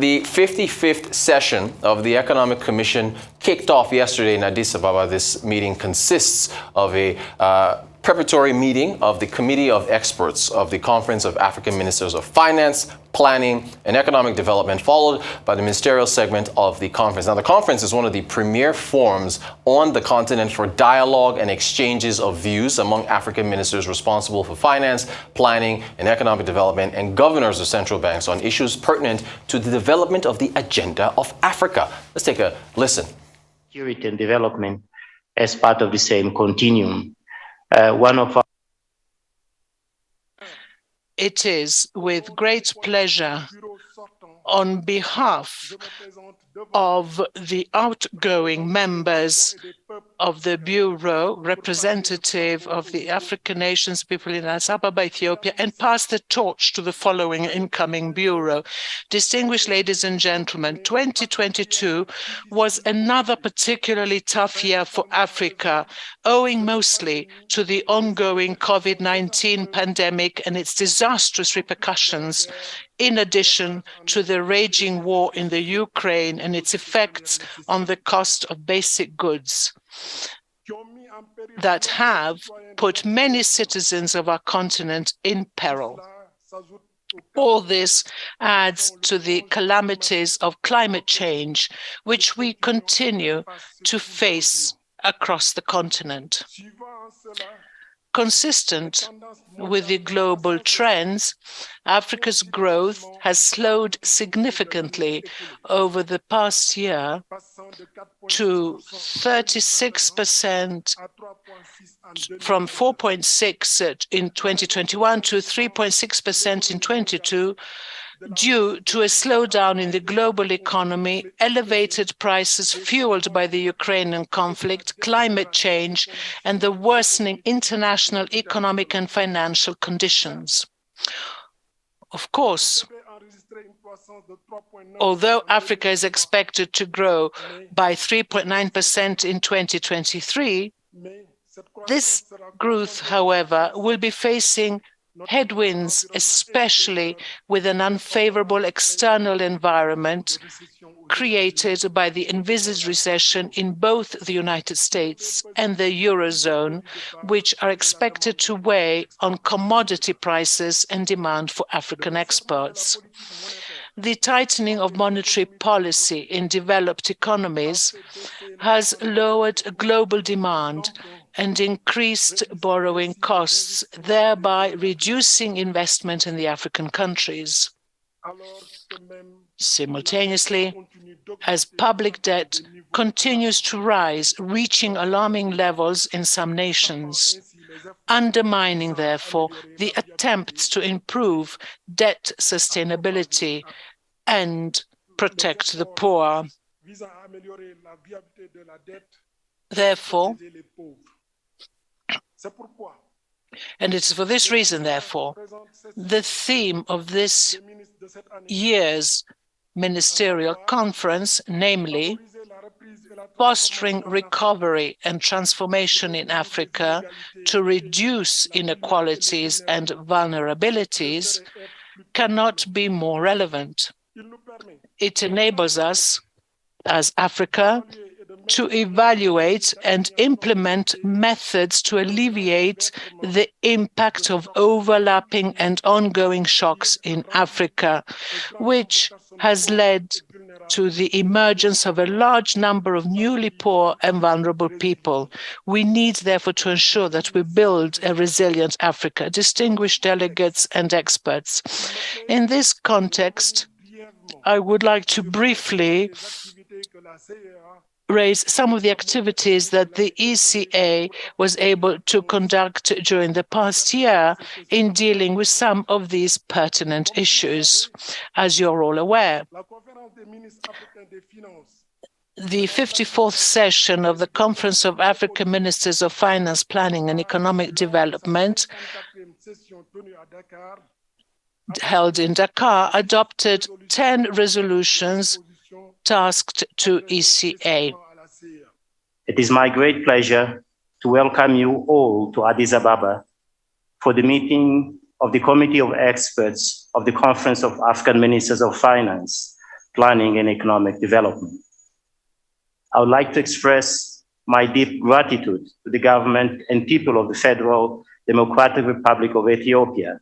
The 55th session of the Economic Commission kicked off yesterday in Addis Ababa. This meeting consists of a preparatory meeting of the Committee of Experts of the Conference of African Ministers of Finance, Planning, and Economic Development, followed by the ministerial segment of the conference. Now, the conference is one of the premier forums on the continent for dialogue and exchanges of views among African ministers responsible for finance, planning, and economic development, and governors of central banks on issues pertinent to the development of the agenda of Africa. Let's take a listen. Security and development as part of the same continuum. It is with great pleasure on behalf of the outgoing members of the Bureau, representative of the African nations, people in Addis Ababa, Ethiopia, and pass the torch to the following incoming Bureau. Distinguished ladies and gentlemen, 2022 was another particularly tough year for Africa, owing mostly to the ongoing COVID-19 pandemic and its disastrous repercussions, in addition to the raging war in the Ukraine and its effects on the cost of basic goods that have put many citizens of our continent in peril. All this adds to the calamities of climate change, which we continue to face across the continent. Consistent with the global trends, Africa's growth has slowed significantly over the past year to 36%, from 4.6 in 2021 to 3.6% in 22, due to a slowdown in the global economy, elevated prices fueled by the Ukrainian conflict, climate change, and the worsening international economic and financial conditions. Of course, although Africa is expected to grow by 3.9% in 2023, this growth, however, will be facing headwinds, especially with an unfavorable external environment created by the envisaged recession in both the United States and the Eurozone, which are expected to weigh on commodity prices and demand for African exports. The tightening of monetary policy in developed economies has lowered global demand and increased borrowing costs, thereby reducing investment in the African countries. Simultaneously, as public debt continues to rise, reaching alarming levels in some nations, undermining, therefore, the attempts to improve debt sustainability and protect the poor. Therefore, and it's for this reason, therefore, the theme of this year's ministerial conference, namely fostering recovery and transformation in Africa to reduce inequalities and vulnerabilities, cannot be more relevant. It enables us, as Africa, to evaluate and implement methods to alleviate the impact of overlapping and ongoing shocks in Africa, which has led to the emergence of a large number of newly poor and vulnerable people. We need, therefore, to ensure that we build a resilient Africa. Distinguished delegates and experts, in this context, I would like to briefly raise some of the activities that the ECA was able to conduct during the past year in dealing with some of these pertinent issues. As you're all aware, the 54th session of the Conference of African Ministers of Finance, Planning and Economic Development, held in Dakar, adopted 10 resolutions tasked to ECA. It is my great pleasure to welcome you all to Addis Ababa for the meeting of the Committee of Experts of the Conference of African Ministers of Finance, planning, and economic development. I would like to express my deep gratitude to the government and people of the Federal Democratic Republic of Ethiopia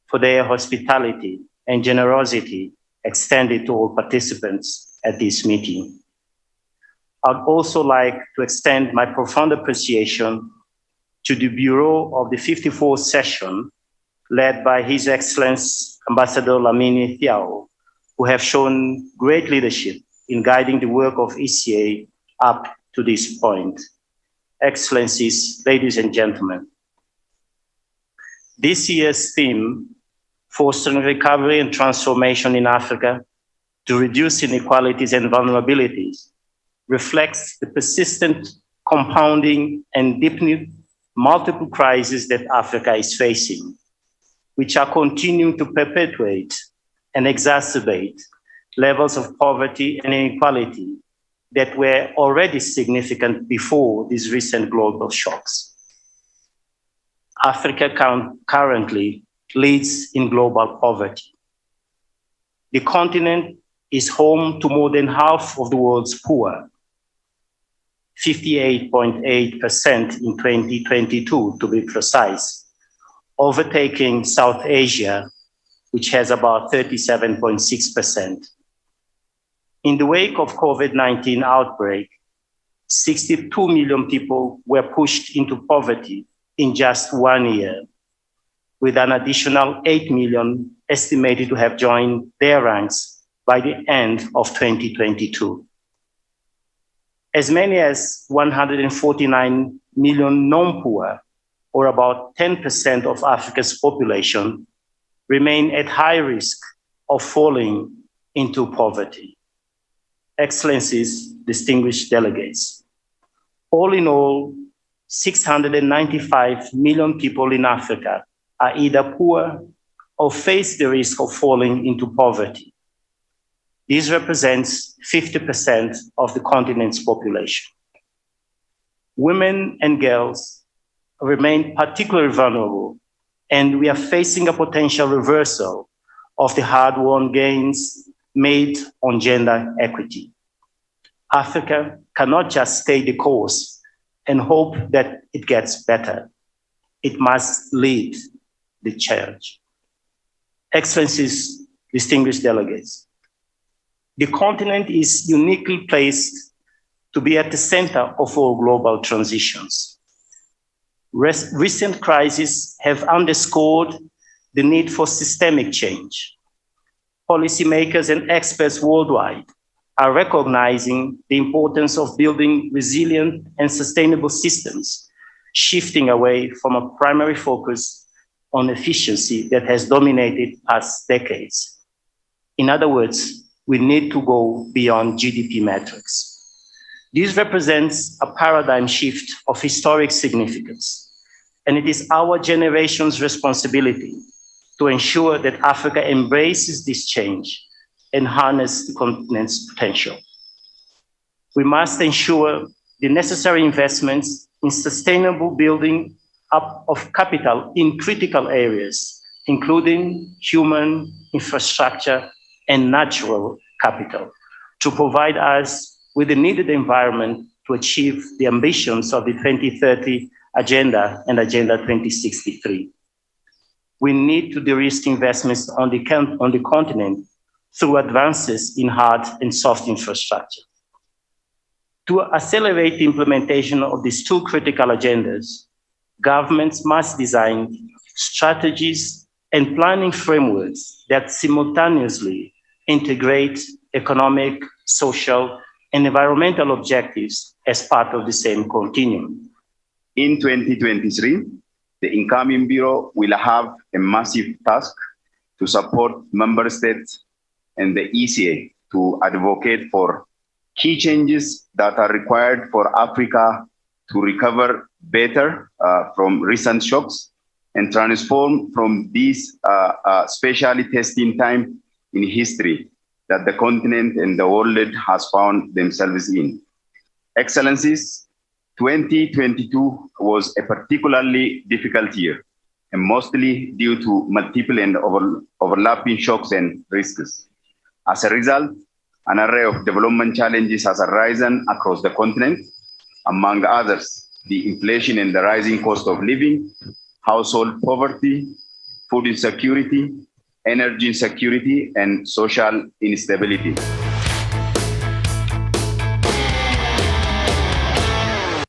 for their hospitality and generosity extended to all participants at this meeting. I'd also like to extend my profound appreciation to the Bureau of the 54th session, led by His Excellency Ambassador Lamini Thiaw, who have shown great leadership in guiding the work of ECA up to this point. Excellencies, ladies and gentlemen, this year's theme, Fostering Recovery and Transformation in Africa to Reduce Inequalities and Vulnerabilities, reflects the persistent, compounding, and deepening multiple crises that Africa is facing, which are continuing to perpetuate and exacerbate levels of poverty and inequality that were already significant before these recent global shocks. Africa currently leads in global poverty. The continent is home to more than half of the world's poor, 58.8% in 2022 to be precise, overtaking South Asia, which has about 37.6%. In the wake of COVID-19 outbreak, 62 million people were pushed into poverty in just 1 year, with an additional 8 million estimated to have joined their ranks by the end of 2022. As many as 149 million non-poor, or about 10% of Africa's population, remain at high risk of falling into poverty. Excellencies, distinguished delegates, all in all, 695 million people in Africa are either poor or face the risk of falling into poverty. This represents 50% of the continent's population. Women and girls remain particularly vulnerable, and we are facing a potential reversal of the hard-won gains made on gender equity. Africa cannot just stay the course and hope that it gets better. It must lead the change. Excellencies, distinguished delegates, the continent is uniquely placed to be at the center of all global transitions. Recent crises have underscored the need for systemic change. Policymakers and experts worldwide are recognizing the importance of building resilient and sustainable systems, shifting away from a primary focus on efficiency that has dominated past decades. In other words, we need to go beyond GDP metrics. This represents a paradigm shift of historic significance, and it is our generation's responsibility to ensure that Africa embraces this change and harness the continent's potential. We must ensure the necessary investments in sustainable building up of capital in critical areas, including human infrastructure and natural capital, to provide us with the needed environment to achieve the ambitions of the 2030 Agenda and Agenda 2063. We need to de-risk investments on the continent through advances in hard and soft infrastructure. To accelerate the implementation of these two critical agendas, governments must design strategies and planning frameworks that simultaneously integrate economic, social, and environmental objectives as part of the same continuum. In 2023, the incoming Bureau will have a massive task to support member states and the ECA to advocate for key changes that are required for Africa to recover better from recent shocks and transform from this specially testing time in history that the continent and the world has found themselves in. Excellencies, 2022 was a particularly difficult year, and mostly due to multiple and overlapping shocks and risks. As a result, an array of development challenges has arisen across the continent, among others, the inflation and the rising cost of living, household poverty, food insecurity, energy insecurity, and social instability.